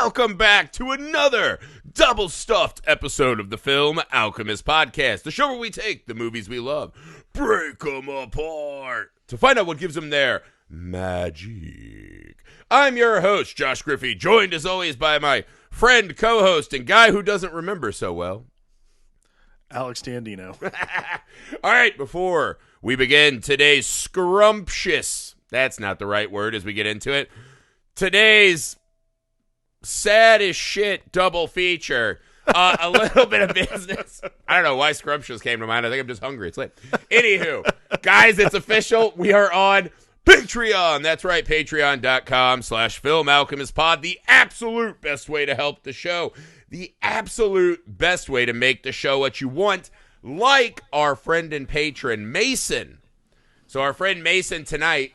welcome back to another double-stuffed episode of the Film Alchemist podcast, the show where we take the movies we love, break them apart, to find out what gives them their magic. I'm your host, Josh Griffey, joined as always by my friend, co-host, and guy who doesn't remember so well, Alex Dandino. All right, before we begin today's scrumptious, that's not the right word as we get into it, today's sad as shit double feature, a little bit of business. I don't know why scrumptious came to mind. I think I'm just hungry. It's late. Anywho, guys, it's official. We are on Patreon. That's right, patreon.com/filmalchemistpod. The absolute best way to help the show. The absolute best way to make the show what you want, like our friend and patron, Mason. So our friend Mason tonight,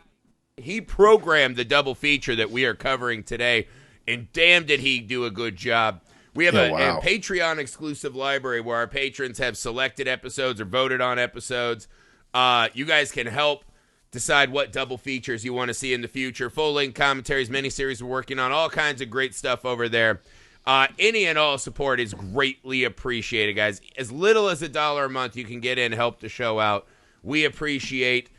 he programmed the double feature that we are covering today, and damn did he do a good job. We have a Patreon exclusive library where our patrons have selected episodes or voted on episodes. You guys can help decide what double features you want to see in the future. Full-length commentaries, miniseries we're working on, all kinds of great stuff over there. Any and all support is greatly appreciated, guys. As little as $1 a month you can get in, help the show out. We appreciate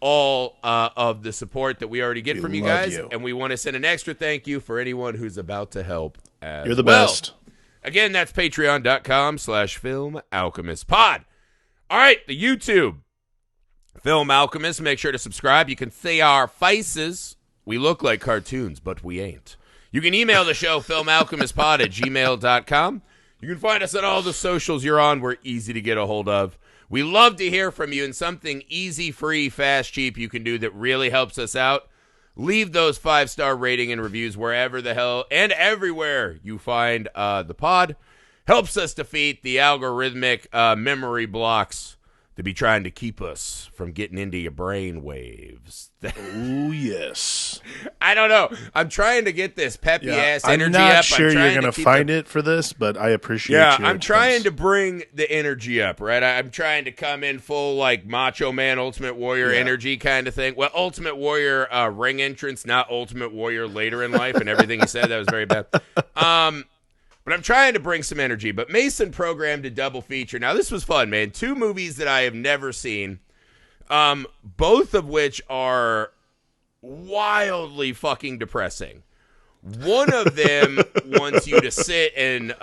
all of the support that we already get from you guys, and we want to send an extra thank you for anyone who's about to help as You're the best. Again, that's patreon.com/filmalchemistpod. All right, the YouTube Film Alchemist. Make sure to subscribe. You can see our faces. We look like cartoons, but we ain't. You can email the show, filmalchemistpod@gmail.com. You can find us on all the socials you're on. We're easy to get a hold of. We love to hear from you, and something easy, free, fast, cheap you can do that really helps us out. Leave those 5-star rating and reviews wherever the hell and everywhere you find the pod. Helps us defeat the algorithmic memory blocks to be trying to keep us from getting into your brain waves. Oh, yes. I don't know. I'm trying to get this peppy-ass energy I'm not up. sure you're going to find it for this, but I appreciate your attempts. I'm trying to bring the energy up, right? I'm trying to come in full, like, Macho Man, Ultimate Warrior energy kind of thing. Well, Ultimate Warrior ring entrance, not Ultimate Warrior later in life, and everything he said, that was very bad. But I'm trying to bring some energy. But Mason programmed a double feature. Now, this was fun, man. 2 movies that I have never seen, both of which are wildly fucking depressing. One of them wants you to sit and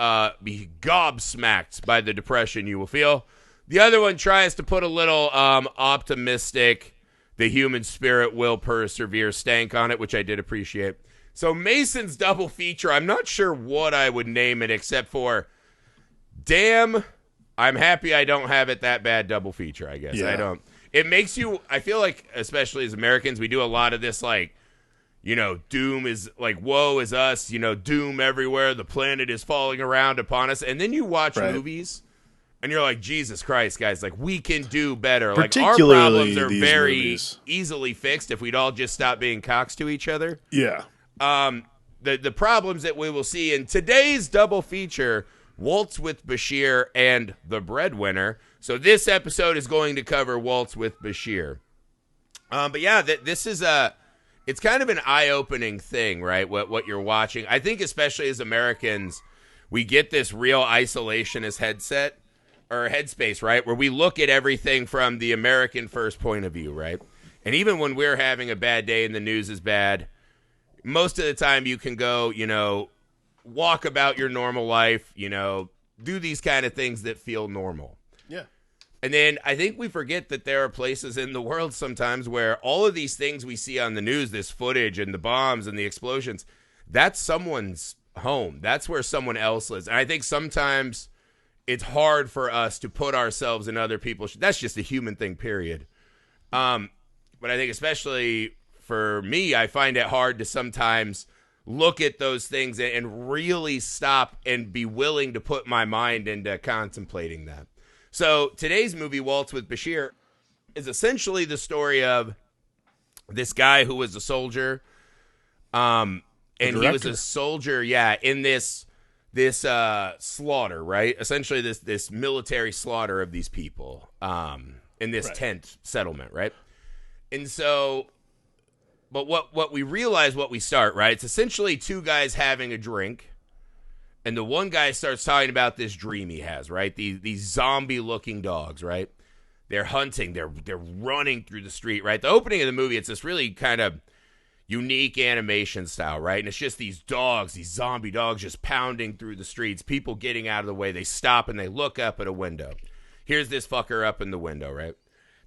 be gobsmacked by the depression you will feel. The other one tries to put a little optimistic, the human spirit will persevere stank on it, which I did appreciate. So Mason's double feature, I'm not sure what I would name it except for, damn, I'm happy I don't have it that bad double feature, I guess. Yeah. I don't. It makes you, I feel like, especially as Americans, we do a lot of this, like, you know, doom is, like, woe is us, you know, doom everywhere, the planet is falling around upon us. And then you watch movies, and you're like, Jesus Christ, guys, like, we can do better. Like, our problems are very easily fixed if we'd all just stop being cocks to each other. Yeah. The problems that we will see in today's double feature, Waltz with Bashir and The Breadwinner. So this episode is going to cover Waltz with Bashir. But yeah, this is it's kind of an eye-opening thing, right? What you're watching. I think especially as Americans, we get this real isolationist headspace, right? Where we look at everything from the American first point of view, right? And even when we're having a bad day and the news is bad, most of the time you can go, you know, walk about your normal life, you know, do these kind of things that feel normal. Yeah. And then I think we forget that there are places in the world sometimes where all of these things we see on the news, this footage and the bombs and the explosions, that's someone's home. That's where someone else lives. And I think sometimes it's hard for us to put ourselves in other people's. That's just a human thing, period. But I think especially for me, I find it hard to sometimes look at those things and really stop and be willing to put my mind into contemplating that. So today's movie, Waltz with Bashir, is essentially the story of this guy who was a soldier. And he was a soldier, in this slaughter, right? Essentially this military slaughter of these people in this tent settlement, right? And so But what we realize, what we start, right? It's essentially two guys having a drink, and the one guy starts talking about this dream he has, right? These zombie-looking dogs, right? They're hunting. They're running through the street, right? The opening of the movie, it's this really kind of unique animation style, right? And it's just these dogs, these zombie dogs just pounding through the streets, people getting out of the way. They stop and they look up at a window. Here's this fucker up in the window, right?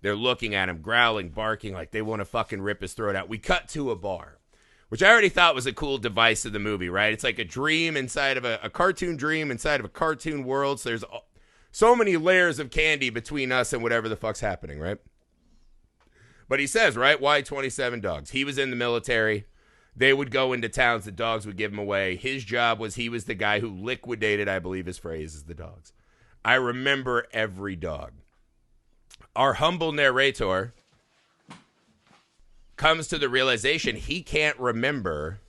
They're looking at him, growling, barking like they want to fucking rip his throat out. We cut to a bar, which I already thought was a cool device of the movie, right? It's like a dream inside of a cartoon dream inside of a cartoon world. So there's so many layers of candy between us and whatever the fuck's happening, right? But he says, right, why 27 dogs? He was in the military. They would go into towns. The dogs would give him away. His job was he was the guy who liquidated, I believe his phrase is, the dogs. I remember every dog. Our humble narrator comes to the realization he can't remember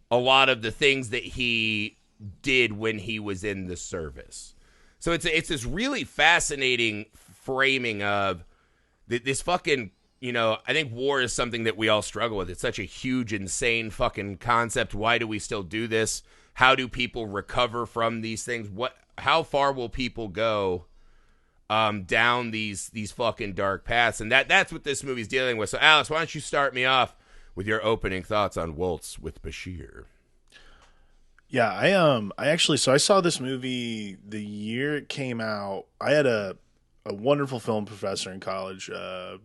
a lot of the things that he did when he was in the service. So it's this really fascinating framing of this fucking, I think war is something that we all struggle with. It's such a huge, insane fucking concept. Why do we still do this? How do people recover from these things? How far will people go down these fucking dark paths? And that's what this movie's dealing with. So, Alex, why don't you start me off with your opening thoughts on Waltz with Bashir? Yeah, I saw this movie the year it came out. I had a wonderful film professor in college,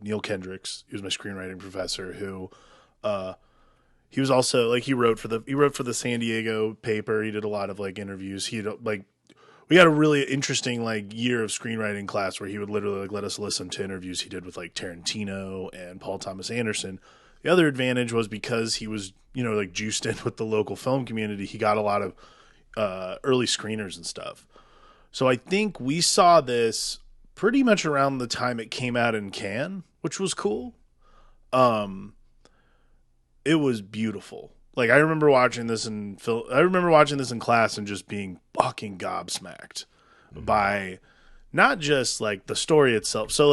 Neil Kendricks. He was my screenwriting professor who he was also he wrote for the San Diego paper. He did a lot of interviews. We had a really interesting year of screenwriting class where he would literally let us listen to interviews he did with Tarantino and Paul Thomas Anderson. The other advantage was because he was, juiced in with the local film community, he got a lot of early screeners and stuff. So I think we saw this pretty much around the time it came out in Cannes, which was cool. It was beautiful. I remember watching this in class and just being fucking gobsmacked by not just the story itself. So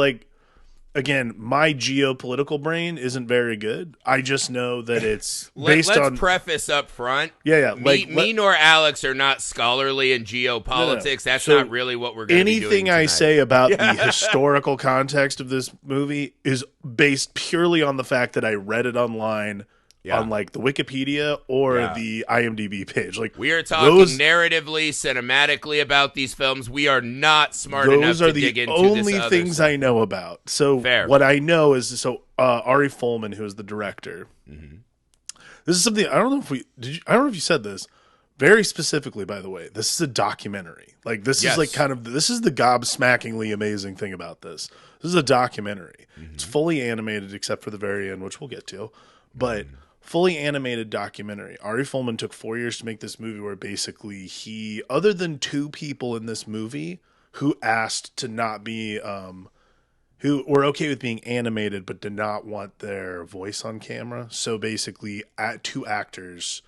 again, my geopolitical brain isn't very good. I just know that it's based on... Let's preface up front. Yeah. Me nor Alex are not scholarly in geopolitics. No. That's not really what we're going to be doing Anything tonight. I say about the historical context of this movie is based purely on the fact that I read it online on the Wikipedia or the IMDb page. We are talking narratively, cinematically about these films. We are not smart enough to dig into this. Those are the only things I know about. So what I know is Ari Folman, who is the director. Mm-hmm. This is something I don't know if you said this very specifically. By the way, this is a documentary. This is this is the gobsmackingly amazing thing about this. This is a documentary. Mm-hmm. It's fully animated except for the very end, which we'll get to, but. Mm-hmm. Fully animated documentary. Ari Folman took 4 years to make this movie where basically other than two people in this movie who asked to not be, who were okay with being animated but did not want their voice on camera. So basically two actors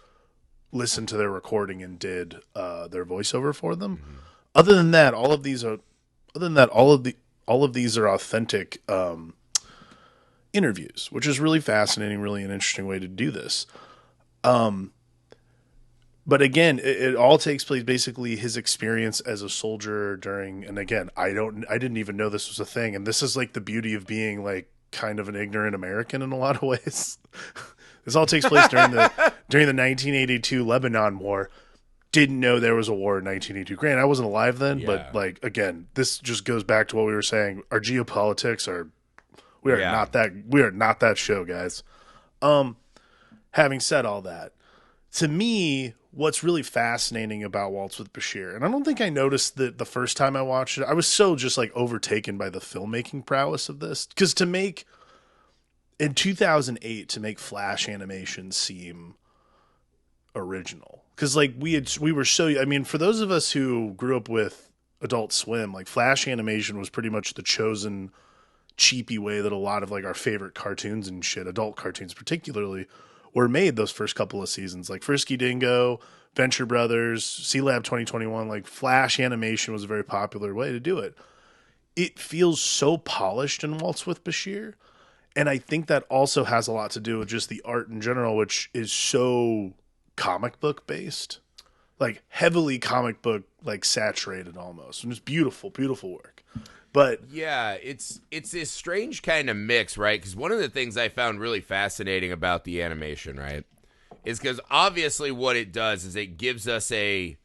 listened to their recording and did their voiceover for them. Mm-hmm. Other than that, all of these are authentic, interviews, which is really fascinating, really an interesting way to do this. But again, it all takes place basically his experience as a soldier during, and again, I didn't even know this was a thing. And this is the beauty of being kind of an ignorant American in a lot of ways. This all takes place during the 1982 Lebanon War. Didn't know there was a war in 1982. Granted, I wasn't alive then, but again, this just goes back to what we were saying. Our geopolitics are We are not that show, guys. Having said all that, to me, what's really fascinating about Waltz with Bashir, and I don't think I noticed that the first time I watched it, I was so just overtaken by the filmmaking prowess of this. Because in 2008, to make Flash animation seem original. Because we were so, for those of us who grew up with Adult Swim, Flash animation was pretty much the chosen cheapy way that a lot of our favorite cartoons and shit, adult cartoons particularly, were made those first couple of seasons. Frisky Dingo, Venture Brothers, C-Lab 2021, Flash animation was a very popular way to do it. It feels so polished in Waltz with Bashir. And I think that also has a lot to do with just the art in general, which is so comic book based, like heavily comic book, like saturated almost. And it's beautiful, beautiful work. But yeah, it's this strange kind of mix, right? Because one of the things I found really fascinating about the animation, right, is because obviously what it does is it gives us a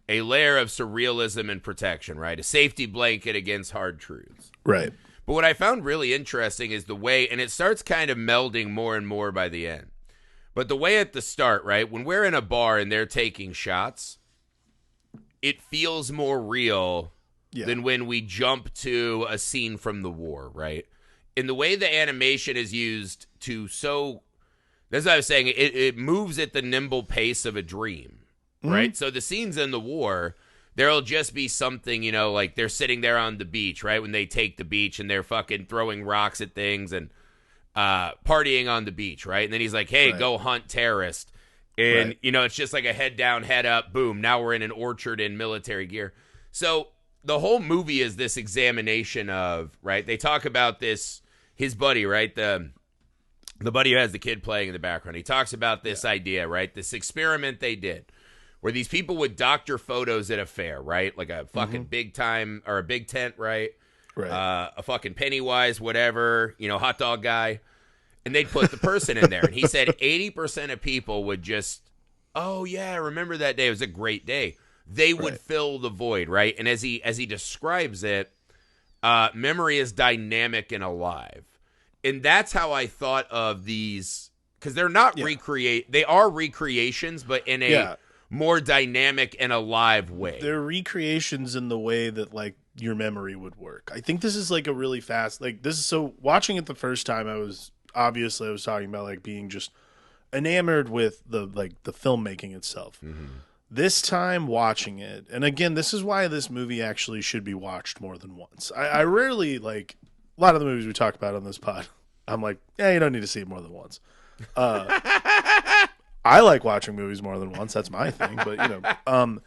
layer of surrealism and protection, right? A safety blanket against hard truths. right. But what I found really interesting is the way, and it starts kind of melding more and more by the end. But the way at the start, right, when we're in a bar and they're taking shots, it feels more real than when we jump to a scene from the war, right? In the way the animation is used to that's what I was saying, it moves at the nimble pace of a dream, right? So the scenes in the war, there'll just be something, you know, like they're sitting there on the beach, right? When they take the beach and they're fucking throwing rocks at things and partying on the beach, right? And then he's like, hey, go hunt terrorists. And, you know, it's just like a head down, head up, boom. Now we're in an orchard in military gear. So the whole movie is this examination of, right? They talk about this, his buddy, right? The buddy who has the kid playing in the background. He talks about this idea, right? This experiment they did, where these people would doctor photos at a fair, right? Like a fucking big time or a big tent, right? Right. A fucking Pennywise, whatever, you know, hot dog guy. And they'd put the person in there. And he said 80% of people would just, oh, yeah, I remember that day. It was a great day. They would fill the void, right? And as he describes it, memory is dynamic and alive. And that's how I thought of these, because they're not they are recreations, but in a more dynamic and alive way. They're recreations in the way that like your memory would work. I think this is like a really fast, like this is so watching it the first time I was talking about like being just enamored with the filmmaking itself. This time watching it, and again, this is why this movie actually should be watched more than once. I rarely like a lot of the movies we talk about on this pod. I'm like, yeah, you don't need to see it more than once. I like watching movies more than once. That's my thing. But, you know,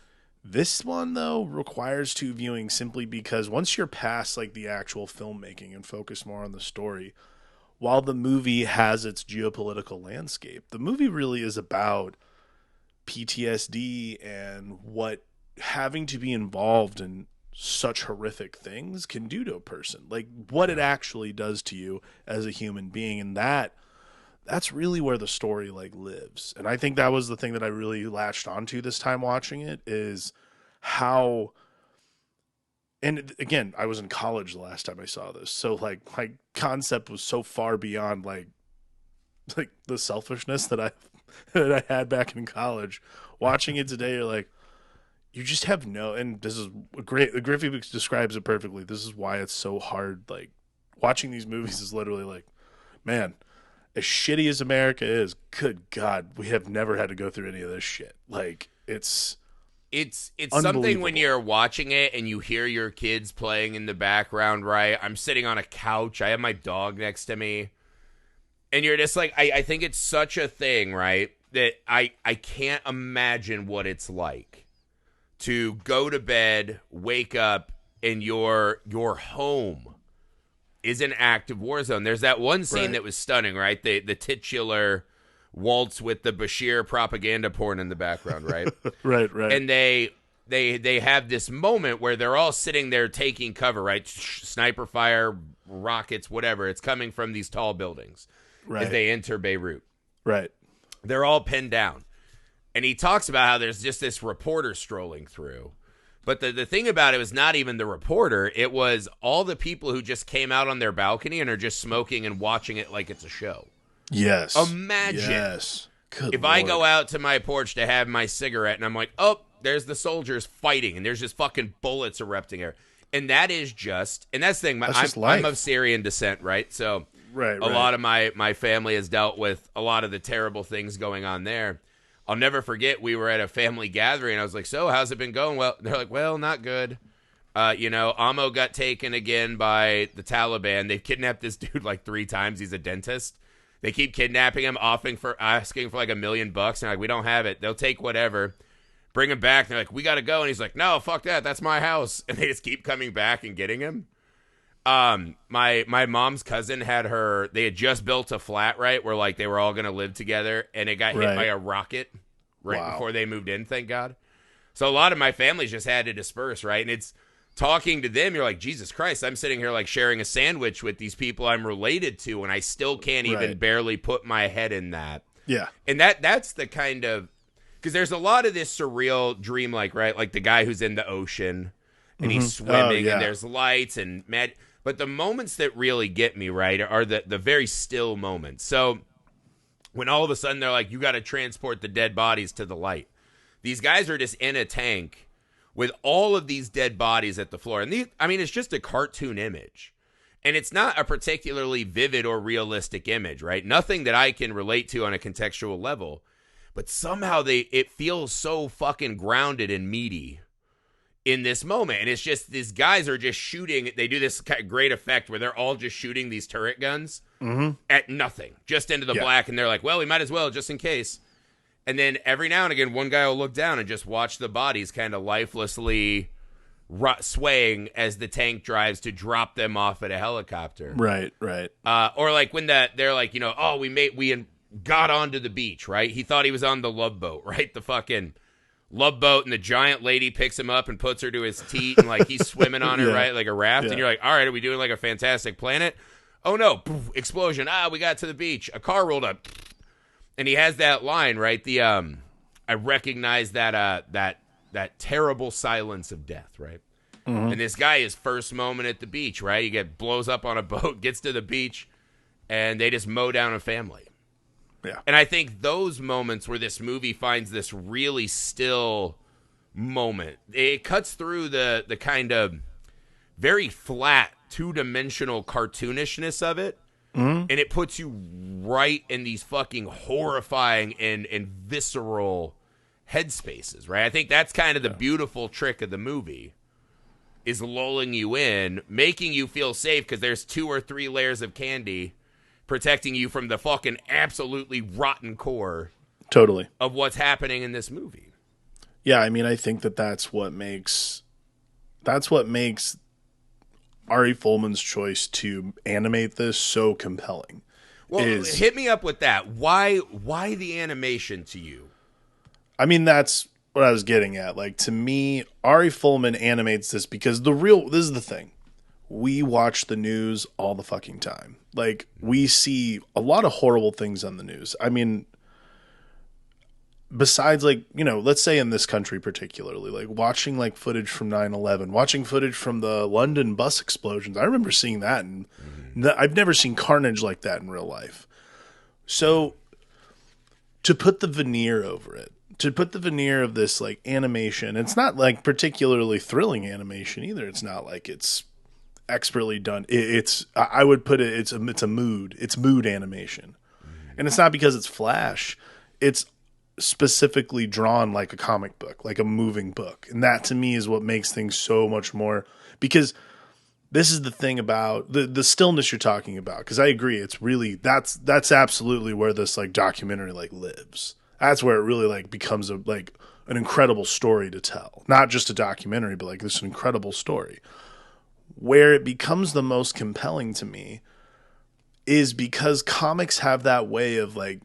this one, though, requires two viewings simply because once you're past, like, the actual filmmaking and focus more on the story, while the movie has its geopolitical landscape, the movie really is about PTSD and what having to be involved in such horrific things can do to a person. Like, what it actually does to you as a human being. And that's really where the story like lives. And I think that was the thing that I really latched onto this time watching it is how, and again, I was in college the last time I saw this. So like my concept was so far beyond like the selfishness that I had back in college. Watching it today, you're like, you just have and this is great. Griffey describes it perfectly. This is why it's so hard. Like watching these movies is literally like, man, as shitty as America is, good God, we have never had to go through any of this shit. Like it's something when you're watching it and you hear your kids playing in the background, right? I'm sitting on a couch. I have my dog next to me. And you're just like, I think it's such a thing, right? That I can't imagine what it's like to go to bed, wake up, and your home is an active war zone. There's that one scene that was stunning, right? The titular waltz with the Bashir propaganda porn in the background, right? right. And they have this moment where they're all sitting there taking cover, right? Sniper fire, rockets, whatever. It's coming from these tall buildings as they enter Beirut. Right. They're all pinned down. And he talks about how there's just this reporter strolling through. But the thing about it was not even the reporter. It was all the people who just came out on their balcony and are just smoking and watching it like it's a show. Yes. Imagine if I go out to my porch to have my cigarette and I'm like, oh, there's the soldiers fighting and there's just fucking bullets erupting there. And that is just, and that's the thing, I'm of Syrian descent, right? So a lot of my family has dealt with a lot of the terrible things going on there. I'll never forget, we were at a family gathering, and I was like, so, how's it been going? Well, they're like, well, not good. Amo got taken again by the Taliban. They've kidnapped this dude like 3 times. He's a dentist. They keep kidnapping him, asking for like $1 million. And they're like, we don't have it. They'll take whatever. Bring him back. And they're like, we got to go. And he's like, no, fuck that. That's my house. And they just keep coming back and getting him. My mom's cousin they had just built a flat, right, where like they were all gonna live together, and it got hit by a rocket before they moved in, thank God. So a lot of my families just had to disperse, right? And it's talking to them, you're like, Jesus Christ, I'm sitting here like sharing a sandwich with these people I'm related to, and I still can't even barely put my head in that. Yeah. And that's the kind of, because there's a lot of this surreal dream-like, right? Like the guy who's in the ocean and he's swimming and there's lights and mad. But the moments that really get me, right, are the very still moments. So when all of a sudden they're like, you got to transport the dead bodies to the light. These guys are just in a tank with all of these dead bodies at the floor. And it's just a cartoon image. And it's not a particularly vivid or realistic image, right? Nothing that I can relate to on a contextual level. But somehow it feels so fucking grounded and meaty in this moment. And it's just, these guys are just shooting. They do this great effect where they're all just shooting these turret guns at nothing, just into the black. And they're like, well, we might as well, just in case. And then every now and again, one guy will look down and just watch the bodies kind of lifelessly swaying as the tank drives to drop them off at a helicopter. Right. Or like when they're like, we got onto the beach, right? He thought he was on the Love Boat, right? The fucking Love Boat, and the giant lady picks him up and puts her to his teat, and like he's swimming on her, right? Like a raft. Yeah. And you're like, all right, are we doing like a Fantastic Planet? Oh no, poof, explosion. We got to the beach. A car rolled up. And he has that line, right? I recognize that terrible silence of death, right? Mm-hmm. And this guy, his first moment at the beach, right? He blows up on a boat, gets to the beach, and they just mow down a family. Yeah. And I think those moments where this movie finds this really still moment, it cuts through the kind of very flat, two-dimensional cartoonishness of it. Mm-hmm. And it puts you right in these fucking horrifying and visceral headspaces, right? I think that's kind of the beautiful trick of the movie, is lulling you in, making you feel safe because there's 2 or 3 layers of candy protecting you from the fucking absolutely rotten core of what's happening in this movie. Yeah, I mean, I think that's what makes Ari Folman's choice to animate this so compelling. Well, hit me up with that. Why the animation to you? I mean, that's what I was getting at. Like, to me, Ari Folman animates this because this is the thing. We watch the news all the fucking time. Like, we see a lot of horrible things on the news. I mean, besides, like, let's say in this country particularly, like watching like footage from 9/11, watching footage from the London bus explosions. I remember seeing that, and I've never seen carnage like that in real life. So to put the veneer over it, to put the veneer of this like animation, it's not like particularly thrilling animation either. It's not like it's expertly done. I would put it, it's mood animation. And it's not because it's flash. It's specifically drawn like a comic book, like a moving book. And that to me is what makes things so much more, because this is the thing about the stillness you're talking about. Cause I agree. It's really, that's absolutely where this like documentary like lives. That's where it really like becomes an incredible story to tell. Not just a documentary, but like this incredible story. Where it becomes the most compelling to me is because comics have that way of like,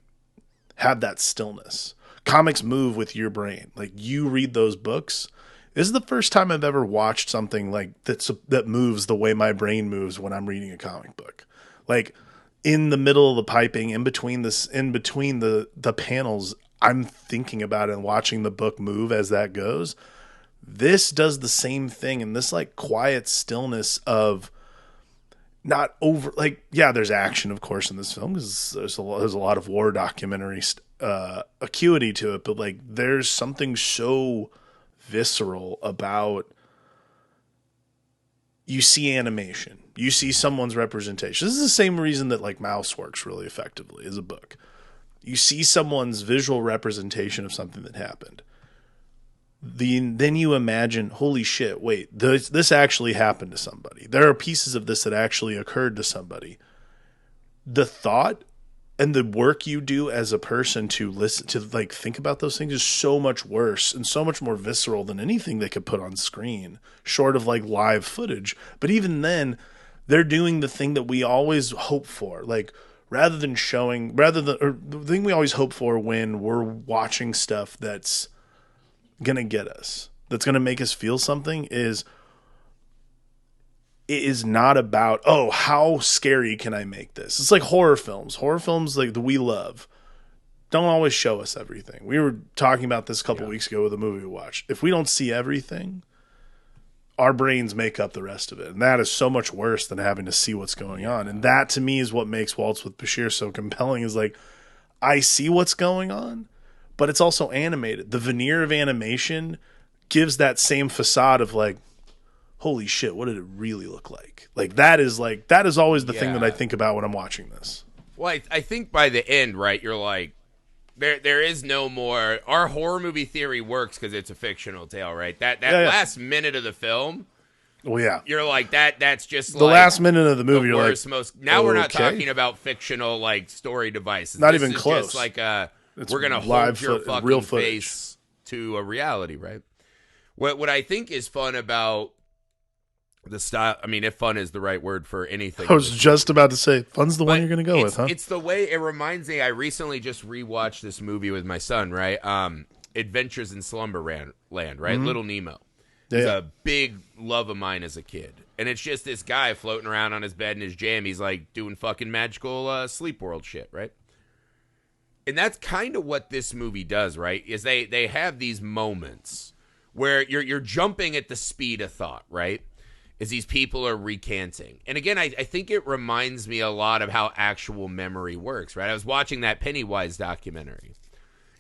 have that stillness. Comics move with your brain. Like, you read those books. This is the first time I've ever watched something like that moves the way my brain moves when I'm reading a comic book. Like, in the middle of the piping, in between the panels, I'm thinking about it and watching the book move as that goes. This does the same thing, in this like quiet stillness of not over, like, yeah, there's action, of course, in this film, because there's a lot of war documentary acuity to it, but like there's something so visceral about, you see animation, you see someone's representation. This is the same reason that like Mouse works really effectively as a book. You see someone's visual representation of something that happened. Then you imagine, holy shit, wait, this actually happened to somebody. There are pieces of this that actually occurred to somebody. The thought and the work you do as a person to listen to, like, think about those things is so much worse and so much more visceral than anything they could put on screen, short of like live footage. But even then, they're doing the thing that we always hope for. Like, or the thing we always hope for when we're watching stuff that's going to get us, that's going to make us feel something, is it is not about, oh, how scary can I make this? It's like horror films. Horror films like that we love don't always show us everything. We were talking about this a couple weeks ago with a movie we watched. If we don't see everything, our brains make up the rest of it. And that is so much worse than having to see what's going on. And that, to me, is what makes Waltz with Bashir so compelling, is like, I see what's going on, but it's also animated. The veneer of animation gives that same facade of like, holy shit, what did it really look like? That is always the thing that I think about when I'm watching this. Well, I think by the end, right, you're like, there is no more. Our horror movie theory works because it's a fictional tale, right? That last minute of the film. Well, yeah, you're like that. That's just the last minute of the movie. The you're worst, most. Now we're not talking about fictional like story devices. Not this even is close. Just like we're gonna hold your fucking real face to a reality, right? What I think is fun about the style. I mean, if fun is the right word for anything. I was just about to say, fun's the one you're going to go with, huh? It's the way it reminds me. I recently just rewatched this movie with my son, right? Adventures in Slumberland, right? Mm-hmm. Little Nemo. It's a big love of mine as a kid. And it's just this guy floating around on his bed in his jam. He's like doing fucking magical sleep world shit, right? And that's kind of what this movie does, right? Is they have these moments where you're jumping at the speed of thought, right? As these people are recanting. And again, I think it reminds me a lot of how actual memory works, right? I was watching that Pennywise documentary,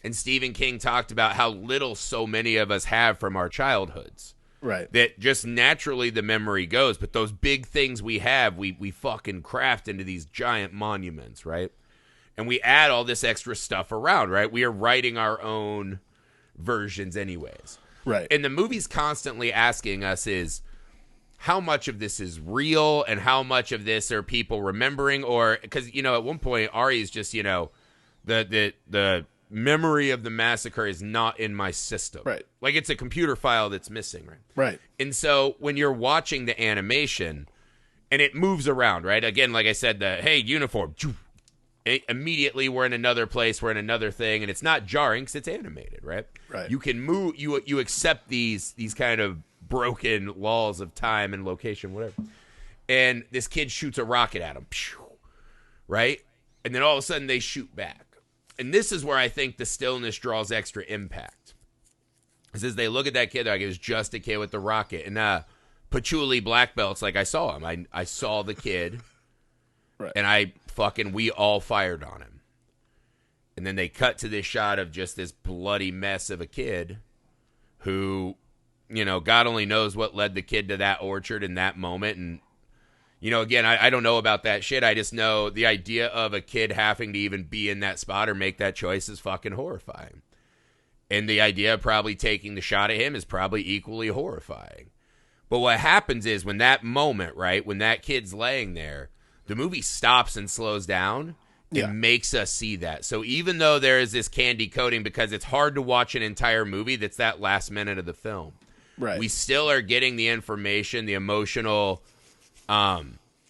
and Stephen King talked about how little so many of us have from our childhoods. Right. That just naturally the memory goes, but those big things we have, we fucking craft into these giant monuments, right? And we add all this extra stuff around, right? We are writing our own versions anyways. Right. And the movie's constantly asking us is, how much of this is real and how much of this are people remembering? Or because, at one point Ari's just, the memory of the massacre is not in my system. Right. Like it's a computer file that's missing, right? Right. And so when you're watching the animation and it moves around, right? Again, like I said, hey, uniform. Immediately we're in another place, we're in another thing, and it's not jarring because it's animated, right? Right. You can move, you accept these kind of broken laws of time and location, whatever. And this kid shoots a rocket at him, right? And then all of a sudden they shoot back. And this is where I think the stillness draws extra impact. Because as they look at that kid, they're like, it was just a kid with the rocket. And Patchouli black belts, like I saw him. I saw the kid. Right. And we all fired on him. And then they cut to this shot of just this bloody mess of a kid who, God only knows what led the kid to that orchard in that moment. And, again, I don't know about that shit. I just know the idea of a kid having to even be in that spot or make that choice is fucking horrifying. And the idea of probably taking the shot at him is probably equally horrifying. But what happens is when that moment, right, when that kid's laying there, the movie stops and slows down. It makes us see that. So even though there is this candy coating, because it's hard to watch an entire movie that's that last minute of the film, right, we still are getting the information, the emotional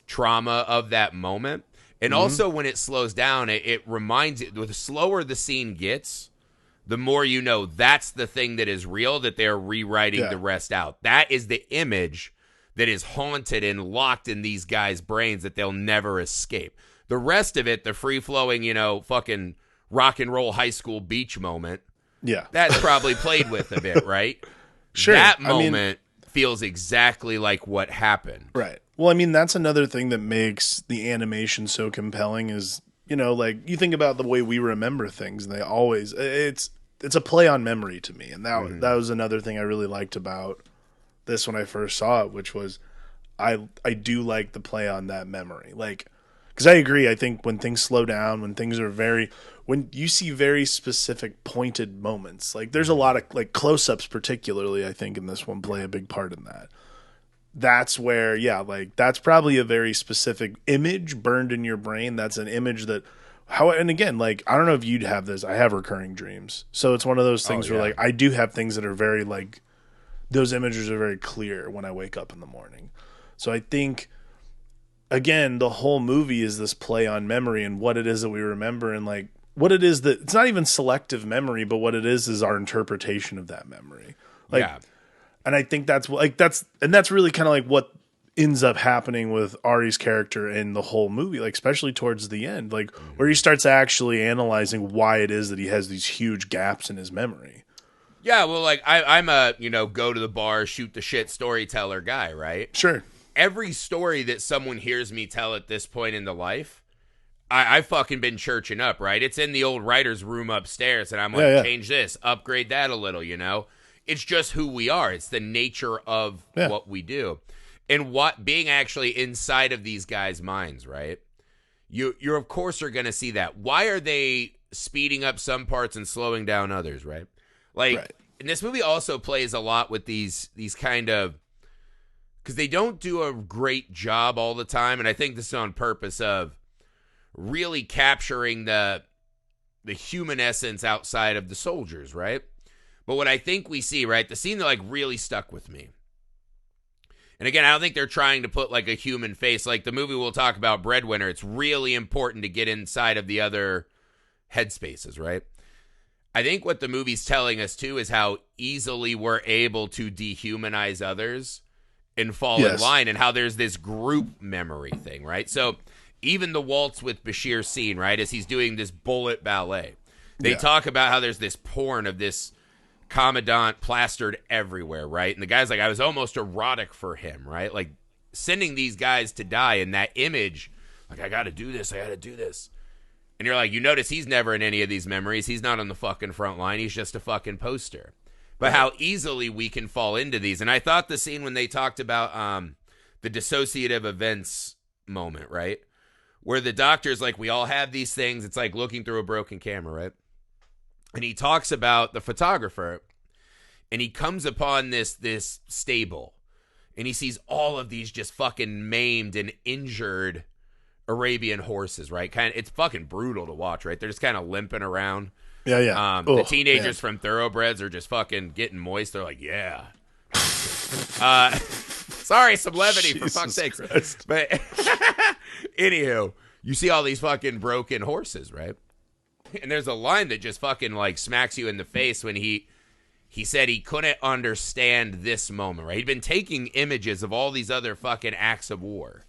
trauma of that moment. And also when it slows down, it reminds you, the slower the scene gets, the more that's the thing that is real, that they're rewriting the rest out. That is the image that is haunted and locked in these guys' brains that they'll never escape. The rest of it, the free-flowing, fucking rock and roll high school beach moment, that's probably played with a bit, right? Sure. That moment feels exactly like what happened. Right. Well, I mean, that's another thing that makes the animation so compelling is, like you think about the way we remember things, and they always, it's a play on memory to me. And that was another thing I really liked about this when I first saw it, which was I do like the play on that memory. Like, because I agree, I think when things slow down, when you see very specific pointed moments, like there's a lot of like close-ups particularly, I think in this one play a big part in that. That's where, that's probably a very specific image burned in your brain. That's an image that, and again, like, I don't know if you'd have this. I have recurring dreams. So it's one of those things where like, I do have things that are very like, those images are very clear when I wake up in the morning. So I think again, the whole movie is this play on memory and what it is that we remember, and like what it is that it's not even selective memory, but what it is our interpretation of that memory. Like, yeah. and I think that's really kind of like what ends up happening with Ari's character in the whole movie, like especially towards the end, like where he starts actually analyzing why it is that he has these huge gaps in his memory. Yeah, well, like I'm a go to the bar, shoot the shit storyteller guy, right? Sure. Every story that someone hears me tell at this point in the life, I've fucking been churching up, right? It's in the old writer's room upstairs, and I'm like, change this, upgrade that a little, It's just who we are. It's the nature of what we do. And what being actually inside of these guys' minds, right? You're of course are going to see that. Why are they speeding up some parts and slowing down others, right? Like, and this movie also plays a lot with these kind of, because they don't do a great job all the time, and I think this is on purpose of really capturing the human essence outside of the soldiers, right? But what I think we see, right, the scene that like really stuck with me. And again, I don't think they're trying to put like a human face. Like the movie we'll talk about, Breadwinner, it's really important to get inside of the other headspaces, right? I think what the movie's telling us too is how easily we're able to dehumanize others and fall in line, and how there's this group memory thing, right? So even the Waltz with Bashir scene, right, as he's doing this bullet ballet, they talk about how there's this porn of this commandant plastered everywhere, right? And the guy's like, I was almost erotic for him, right? Like sending these guys to die in that image, like, I got to do this. And you're like, you notice he's never in any of these memories. He's not on the fucking front line. He's just a fucking poster. But how easily we can fall into these. And I thought the scene when they talked about the dissociative events moment, right? Where the doctor's like, we all have these things. It's like looking through a broken camera, right? And he talks about the photographer, and he comes upon this stable, and he sees all of these just fucking maimed and injured Arabian horses, right? It's fucking brutal to watch, right? They're just kind of limping around. Yeah. The teenagers from Thoroughbreds are just fucking getting moist. They're like, yeah. Sorry, some levity for fuck's sakes. But anywho, you see all these fucking broken horses, right? And there's a line that just fucking like smacks you in the face when he said he couldn't understand this moment, right? He'd been taking images of all these other fucking acts of war,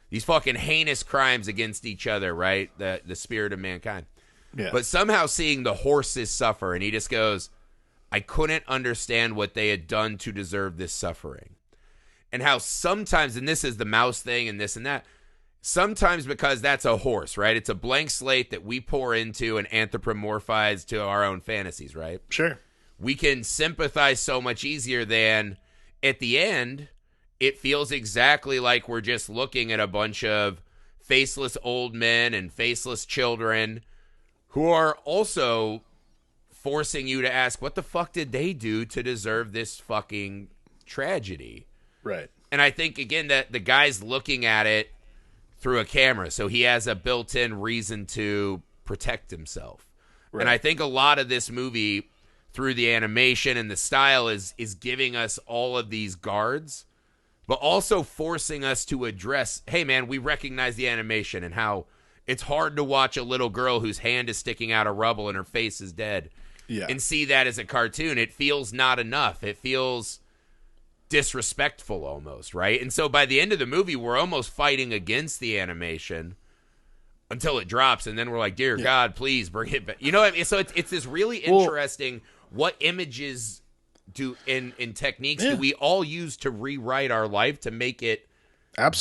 these fucking heinous crimes against each other, right? The spirit of mankind. Yeah. But somehow seeing the horses suffer, and he just goes, I couldn't understand what they had done to deserve this suffering. And how sometimes, and this is the mouse thing and this and that, sometimes because that's a horse, right? It's a blank slate that we pour into and anthropomorphize to our own fantasies, right? Sure. We can sympathize so much easier than at the end, it feels exactly like we're just looking at a bunch of faceless old men and faceless children who are also forcing you to ask, what the fuck did they do to deserve this fucking tragedy? Right. And I think, again, that the guy's looking at it through a camera, so he has a built-in reason to protect himself. Right. And I think a lot of this movie, through the animation and the style, is giving us all of these guards, but also forcing us to address, hey, man, we recognize the animation and how it's hard to watch a little girl whose hand is sticking out of rubble and her face is dead and see that as a cartoon. It feels not enough. It feels disrespectful almost, right? And so by the end of the movie, we're almost fighting against the animation until it drops, and then we're like, dear God, please bring it back. You know what I mean? So it's this really interesting, what images do in techniques do we all use to rewrite our life to make it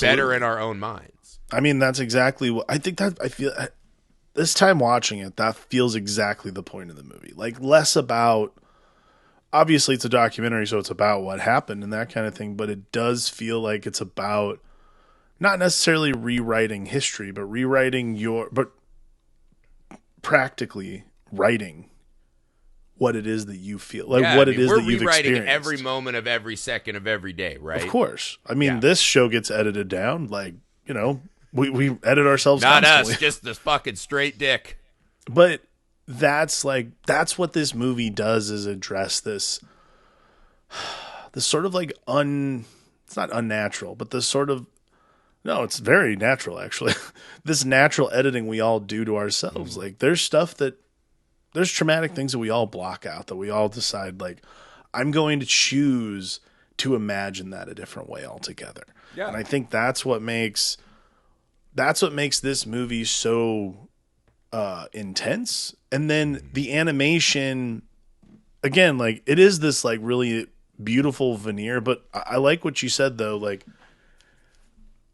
better in our own minds? I mean, that's exactly what I think. That I feel this time watching it, that feels exactly the point of the movie. Like, less about, obviously it's a documentary, so it's about what happened and that kind of thing, but it does feel like it's about not necessarily rewriting history, but but practically writing what it is that you feel, like what it is that you've experienced. We're rewriting every moment of every second of every day, right? Of course. I mean, this show gets edited down, like, you know, we edit ourselves Not constantly. us, just this fucking straight dick. But that's what this movie does, is address this sort of like it's not unnatural, but this sort of No, it's very natural, actually. This natural editing we all do to ourselves. Like, there's traumatic things that we all block out, that we all decide, like, I'm going to choose to imagine that a different way altogether. Yeah. And I think that's what makes this movie so intense. And then the animation, again, like, it is this, like, really beautiful veneer, but I like what you said, though. Like,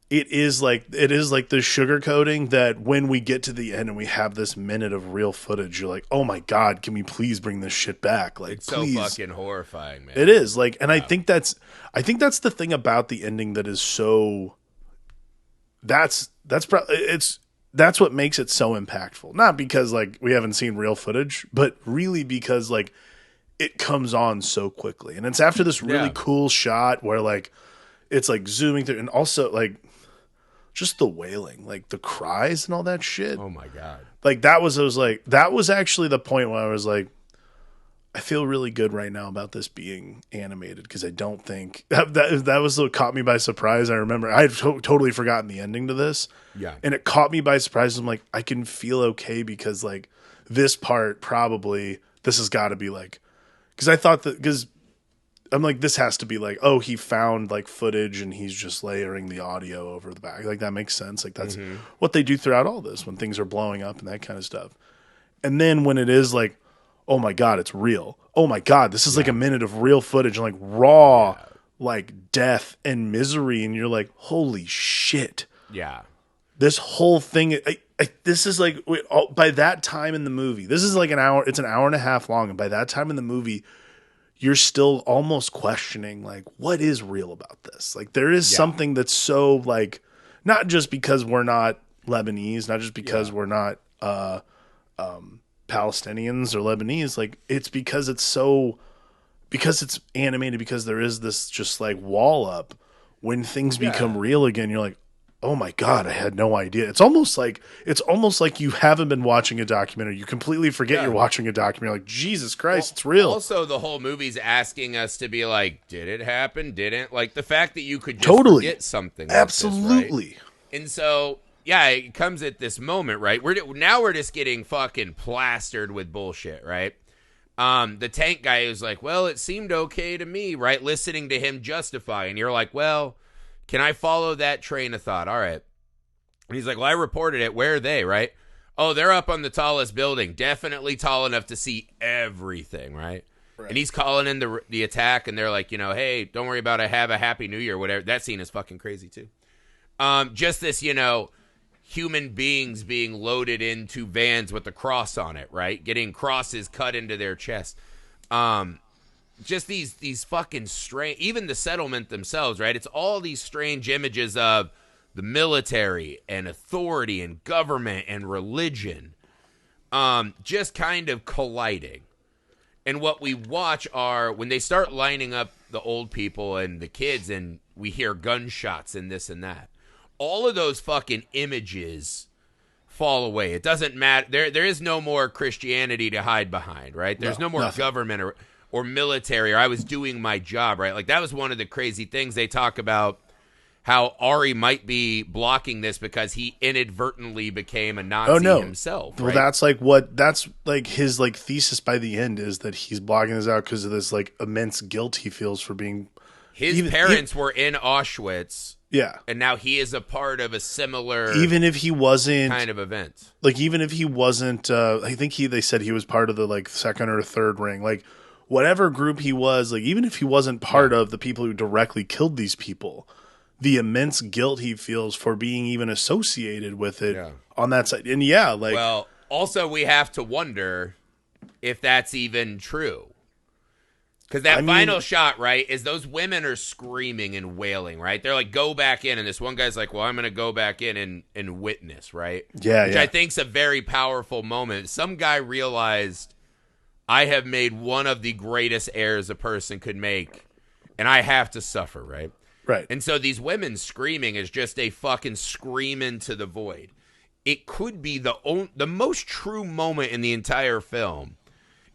it is like the sugar coating that when we get to the end and we have this minute of real footage, you're like, oh my God, can we please bring this shit back? Like, it's please. so fucking horrifying, man. It is, like, and I think that's the thing about the ending that is so, that's what makes it so impactful. Not because, like, we haven't seen real footage, but really because, like, it comes on so quickly. And it's after this really cool shot where, like, it's like zooming through, and also, like, just the wailing, like the cries and all that shit. Oh my God. Like, that was actually the point where I was like, I feel really good right now about this being animated, because I don't think that was what caught me by surprise. I remember I had totally forgotten the ending to this. Yeah. And it caught me by surprise. I'm like, I can feel okay, because, like, this part probably, this has got to be like, because I'm like, this has to be like, oh, he found, like, footage and he's just layering the audio over the back. Like, that makes sense. Like, that's what they do throughout all this when things are blowing up and that kind of stuff. And then when it is like, oh my God, it's real. Oh my God, this is like a minute of real footage and, like, raw, like, death and misery. And you're like, holy shit. Yeah. This whole thing, this is like, by that time in the movie, this is like an hour, it's an hour and a half long. And by that time in the movie, you're still almost questioning, like, what is real about this? Like, there is something that's so, like, not just because we're not Lebanese, not just because we're not Palestinians or Lebanese, like, it's because it's animated, because there is this just, like, wall up when things become real again. You're like, oh my God, I had no idea. It's almost like you haven't been watching a documentary. You completely forget you're watching a documentary. Like, Jesus Christ, it's real. Also, the whole movie's asking us to be like, did it happen? Didn't? Like, the fact that you could just forget something like absolutely. This, right? And so, yeah, it comes at this moment, right? We're just getting fucking plastered with bullshit, right? The tank guy is like, well, it seemed okay to me, right? Listening to him justify, and you're like, well, can I follow that train of thought? All right. And he's like, well, I reported it. Where are they, right? Oh, they're up on the tallest building. Definitely tall enough to see everything, right? And he's calling in the attack, and they're like, hey, don't worry about it. Have a happy new year, whatever. That scene is fucking crazy, too. Just this, human beings being loaded into vans with a cross on it, right? Getting crosses cut into their chest. Just these fucking strange, even the settlement themselves, right? It's all these strange images of the military and authority and government and religion just kind of colliding. And what we watch are, when they start lining up the old people and the kids, and we hear gunshots and this and that, all of those fucking images fall away. It doesn't matter. There is no more Christianity to hide behind, right? There's no more government or military, or I was doing my job, right? Like, that was one of the crazy things. They talk about how Ari might be blocking this because he inadvertently became a Nazi himself. Well, right? that's like his, like, thesis by the end, is that he's blocking this out because of this, like, immense guilt he feels for being. His parents were in Auschwitz. Yeah. And now he is a part of a similar, even if he wasn't, kind of event. Like, even if he wasn't, I think they said he was part of the, like, second or third ring. Like, whatever group he was, like, even if he wasn't part of the people who directly killed these people, the immense guilt he feels for being even associated with it on that side. And well, also we have to wonder if that's even true. Because that final shot, right, is those women are screaming and wailing, right? They're like, go back in. And this one guy's like, well, I'm going to go back in and witness, right? Yeah, Which I think's a very powerful moment. Some guy realized, I have made one of the greatest errors a person could make, and I have to suffer, right? Right. And so these women screaming is just a fucking scream into the void. It could be the most true moment in the entire film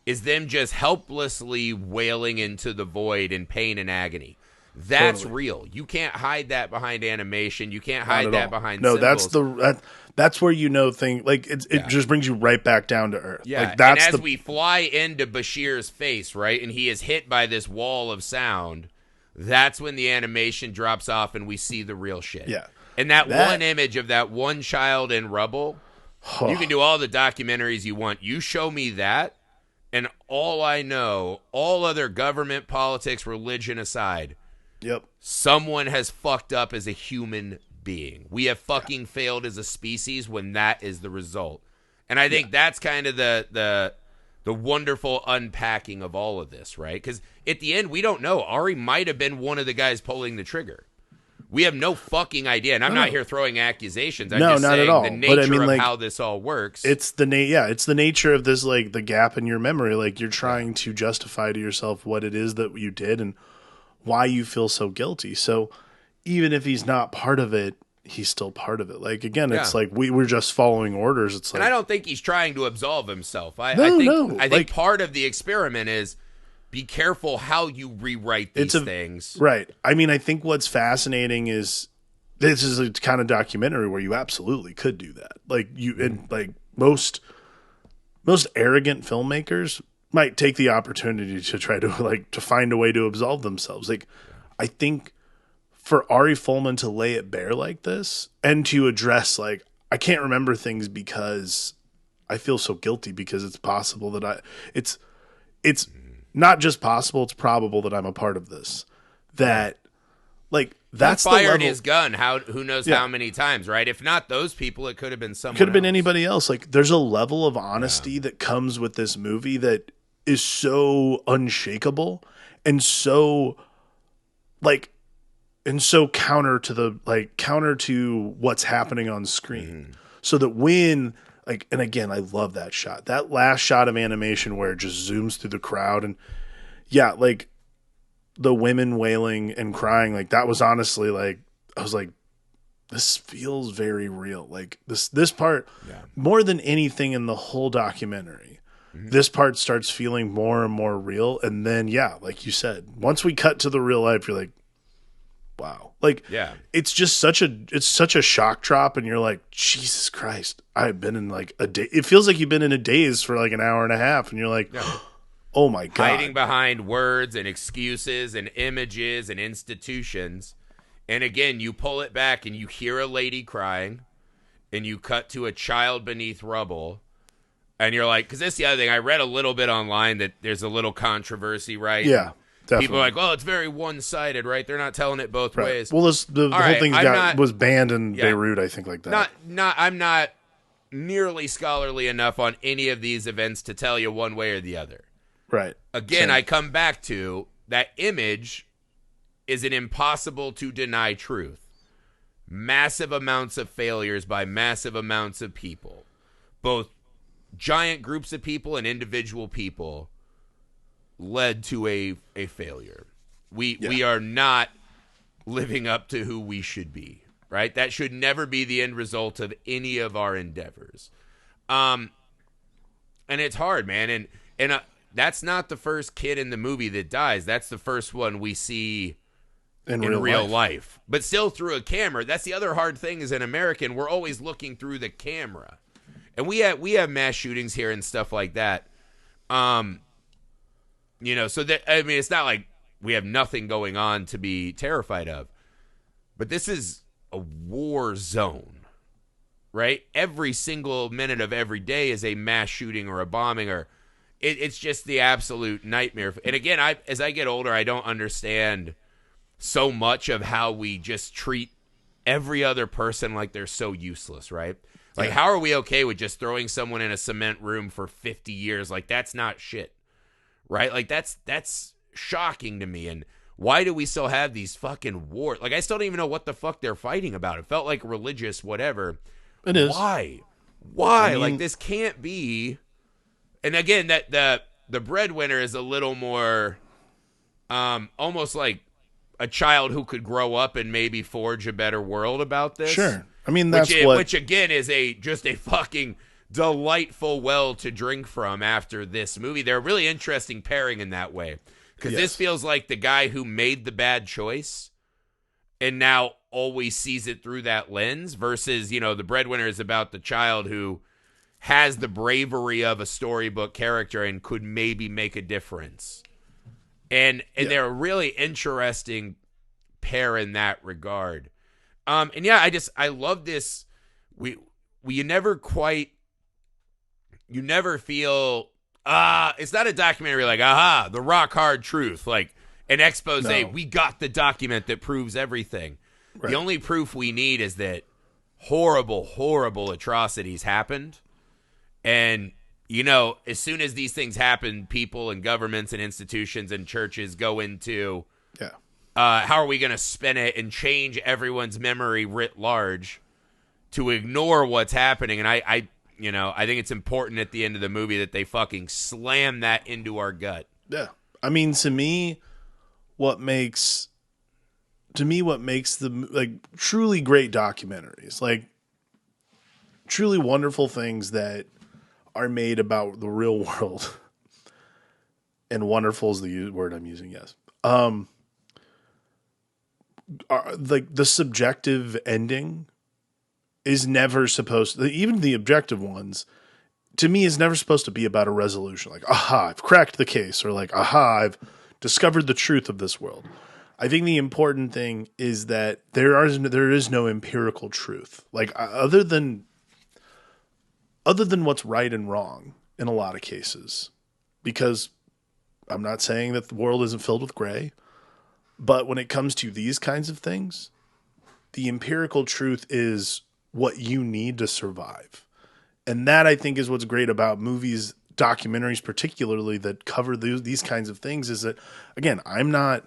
is them just helplessly wailing into the void in pain and agony. That's real. You can't hide that behind animation. You can't hide that behind symbols. That's where it just brings you right back down to earth. Yeah, like, that's and as we fly into Bashir's face, right, and he is hit by this wall of sound, that's when the animation drops off and we see the real shit. Yeah. And that one image of that one child in rubble, you can do all the documentaries you want. You show me that, and all I know, all other government, politics, religion aside, someone has fucked up as a human being. We have fucking failed as a species when that is the result. And I think that's kind of the wonderful unpacking of all of this, right? Because at the end, we don't know. Ari might have been one of the guys pulling the trigger. We have no fucking idea. And I'm not here throwing accusations. I'm just saying the nature of how this all works. It's the nature of this, like, the gap in your memory. Like, you're trying to justify to yourself what it is that you did and why you feel so guilty. So even if he's not part of it, he's still part of it. Like, again, it's like we're just following orders. It's like, and I don't think he's trying to absolve himself. I think part of the experiment is be careful how you rewrite these things. Right. I mean, I think what's fascinating is this is a kind of documentary where you absolutely could do that. Like, and like most arrogant filmmakers might take the opportunity to try to find a way to absolve themselves. Like, I think for Ari Folman to lay it bare like this and to address, like, I can't remember things because I feel so guilty because it's possible that it's not just possible, it's probable that I'm a part of this. That, like, that's the level. Fired his gun. Who knows how many times, right? If not those people, it could have been someone. Could have been anybody else. Like, there's a level of honesty that comes with this movie that is so unshakable and so, like, and so counter to what's happening on screen. So that when, like, and again, I love that shot. That last shot of animation where it just zooms through the crowd and like the women wailing and crying, like, that was honestly, like, I was like, this feels very real. Like, this part, more than anything in the whole documentary, this part starts feeling more and more real. And then, like you said, once we cut to the real life, you're like, wow. Like, it's just such a shock drop, and you're like, Jesus Christ, I've been in, like, a day. It feels like you've been in a daze for like an hour and a half, and you're like, oh my God. Hiding behind words and excuses and images and institutions. And again, you pull it back and you hear a lady crying, and you cut to a child beneath rubble, and you're like, because that's the other thing. I read a little bit online that there's a little controversy, right? Yeah. Definitely. People are like, well, it's very one-sided, right? They're not telling it both ways. Well, the whole thing was banned in Beirut, I think, like that. I'm not nearly scholarly enough on any of these events to tell you one way or the other. Right. Again, I come back to that image is an impossible to deny truth. Massive amounts of failures by massive amounts of people, both giant groups of people and individual people, led to a failure. We are not living up to who we should be, right? That should never be the end result of any of our endeavors. And it's hard, man. And that's not the first kid in the movie that dies. That's the first one we see in real life. But still through a camera. That's the other hard thing as an American. We're always looking through the camera. And we have mass shootings here and stuff like that. So that, I mean, it's not like we have nothing going on to be terrified of, but this is a war zone, right? Every single minute of every day is a mass shooting or a bombing, or it's just the absolute nightmare. And again, as I get older, I don't understand so much of how we just treat every other person like they're so useless, right? Like, how are we okay with just throwing someone in a cement room for 50 years? Like, that's not shit. Right? Like, that's shocking to me. And why do we still have these fucking wars? Like, I still don't even know what the fuck they're fighting about. It felt like religious, whatever. It is. Why? I mean, like, this can't be. And again, that the breadwinner is a little more almost like a child who could grow up and maybe forge a better world about this. Sure. I mean, which again is just a fucking delightful well to drink from after this movie. They're a really interesting pairing in that way. Because this feels like the guy who made the bad choice and now always sees it through that lens versus, the breadwinner is about the child who has the bravery of a storybook character and could maybe make a difference. And they're a really interesting pair in that regard. I love this. You never feel, it's not a documentary like, aha, the rock hard truth, like an expose. No. We got the document that proves everything. Right. The only proof we need is that horrible, horrible atrocities happened. And, as soon as these things happen, people and governments and institutions and churches go into, how are we going to spin it and change everyone's memory writ large to ignore what's happening? And I think it's important at the end of the movie that they fucking slam that into our gut. Yeah. I mean, to me, what makes the, like, truly great documentaries, like truly wonderful things that are made about the real world, and wonderful is the word I'm using. Yes. Are like the subjective ending is never supposed to, even the objective ones, to me, is never supposed to be about a resolution. Like, aha, I've cracked the case, or like, aha, I've discovered the truth of this world. I think the important thing is that there is no empirical truth. Like, other than what's right and wrong in a lot of cases, because I'm not saying that the world isn't filled with gray, but when it comes to these kinds of things, the empirical truth is what you need to survive. And that, I think, is what's great about movies, documentaries particularly, that cover these kinds of things, is that, again, I'm not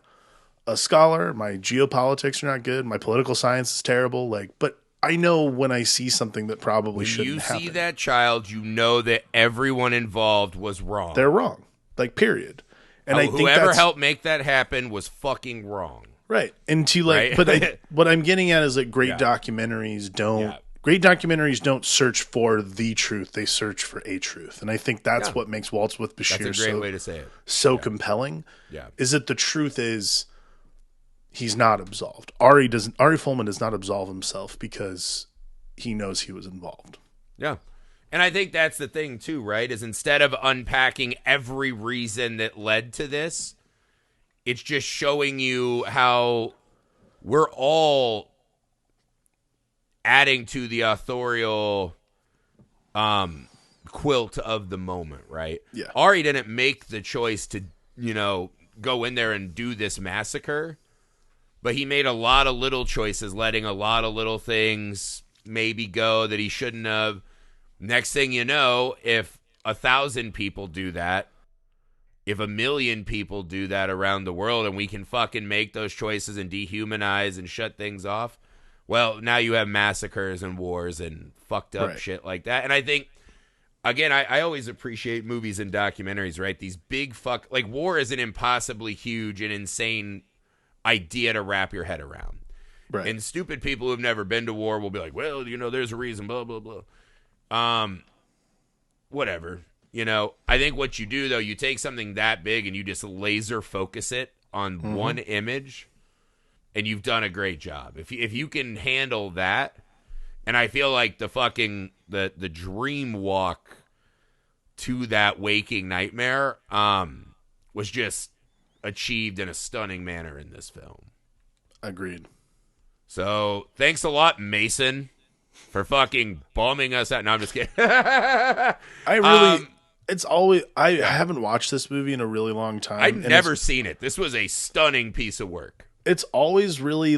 a scholar. My geopolitics are not good. My political science is terrible. But I know when I see something that probably shouldn't happen. When you see that child, you know that everyone involved was wrong. They're wrong. Like, period. And I think whoever helped make that happen was fucking wrong. Right. And to like, right? But what I'm getting at is that great documentaries don't search for the truth. They search for a truth. And I think that's what makes Waltz with Bashir that's a great way to say it. So compelling. Yeah. Is that the truth is he's not absolved. Ari Folman does not absolve himself because he knows he was involved. Yeah. And I think that's the thing too, right? Is instead of unpacking every reason that led to this, it's just showing you how we're all adding to the authorial quilt of the moment, right? Yeah. Ari didn't make the choice to, go in there and do this massacre, but he made a lot of little choices, letting a lot of little things maybe go that he shouldn't have. Next thing you know, if 1,000 people do that, if 1 million people do that around the world, and we can fucking make those choices and dehumanize and shut things off, well, now you have massacres and wars and fucked up shit like that. And I think, again, I always appreciate movies and documentaries, right? These big like war is an impossibly huge and insane idea to wrap your head around. Right. And stupid people who've never been to war will be like, well, there's a reason, blah, blah, blah. Whatever. I think what you do, though, you take something that big and you just laser focus it on one image, and you've done a great job. If you can handle that, and I feel like the dream walk to that waking nightmare was just achieved in a stunning manner in this film. Agreed. So thanks a lot, Mason, for fucking bombing us out. No, I'm just kidding. I haven't watched this movie in a really long time. I've never seen it. This was a stunning piece of work. It's always really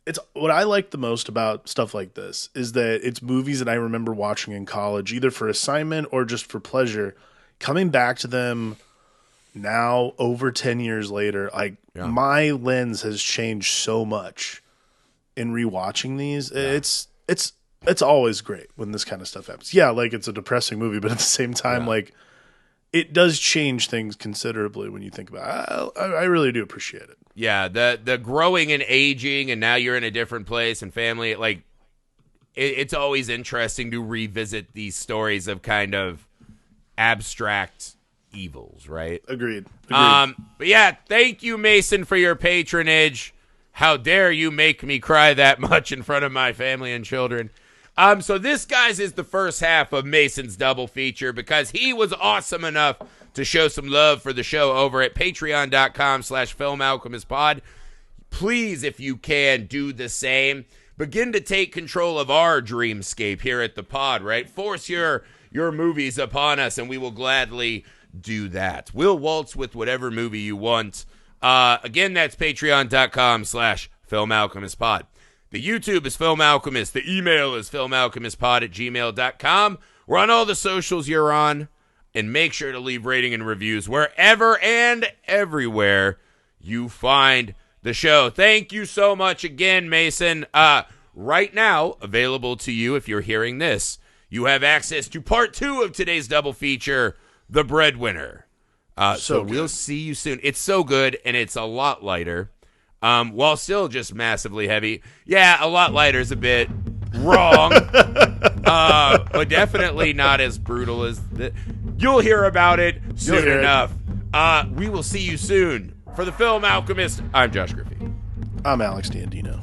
it's what I like the most about stuff like this is that it's movies that I remember watching in college, either for assignment or just for pleasure, coming back to them now over 10 years later. My lens has changed so much in rewatching these. Yeah. It's always great when this kind of stuff happens. Yeah, it's a depressing movie, but at the same time, it does change things considerably when you think about it. I really do appreciate it. Yeah, the growing and aging, and now you're in a different place and family. It's always interesting to revisit these stories of kind of abstract, evils, right? Agreed. But yeah, thank you, Mason, for your patronage. How dare you make me cry that much in front of my family and children? So this, guys, is the first half of Mason's double feature because he was awesome enough to show some love for the show over at patreon.com/filmalchemistpod. Please, if you can, do the same. Begin to take control of our dreamscape here at the pod, right? Force your movies upon us, and we will gladly do that. We'll waltz with whatever movie you want. Again, that's patreon.com/filmalchemistpod. The YouTube is Film Alchemist. The email is filmalchemistpod@gmail.com. We're on all the socials you're on. And make sure to leave rating and reviews wherever and everywhere you find the show. Thank you so much again, Mason. Right now, available to you if you're hearing this, you have access to part 2 of today's double feature, The Breadwinner. So we'll see you soon. It's so good, and it's a lot lighter. While still just massively heavy. Yeah, a lot lighter is a bit wrong. But definitely not as brutal as you'll hear about it soon enough. We will see you soon. For the Film Alchemist, I'm Josh Griffey. I'm Alex D'Andino.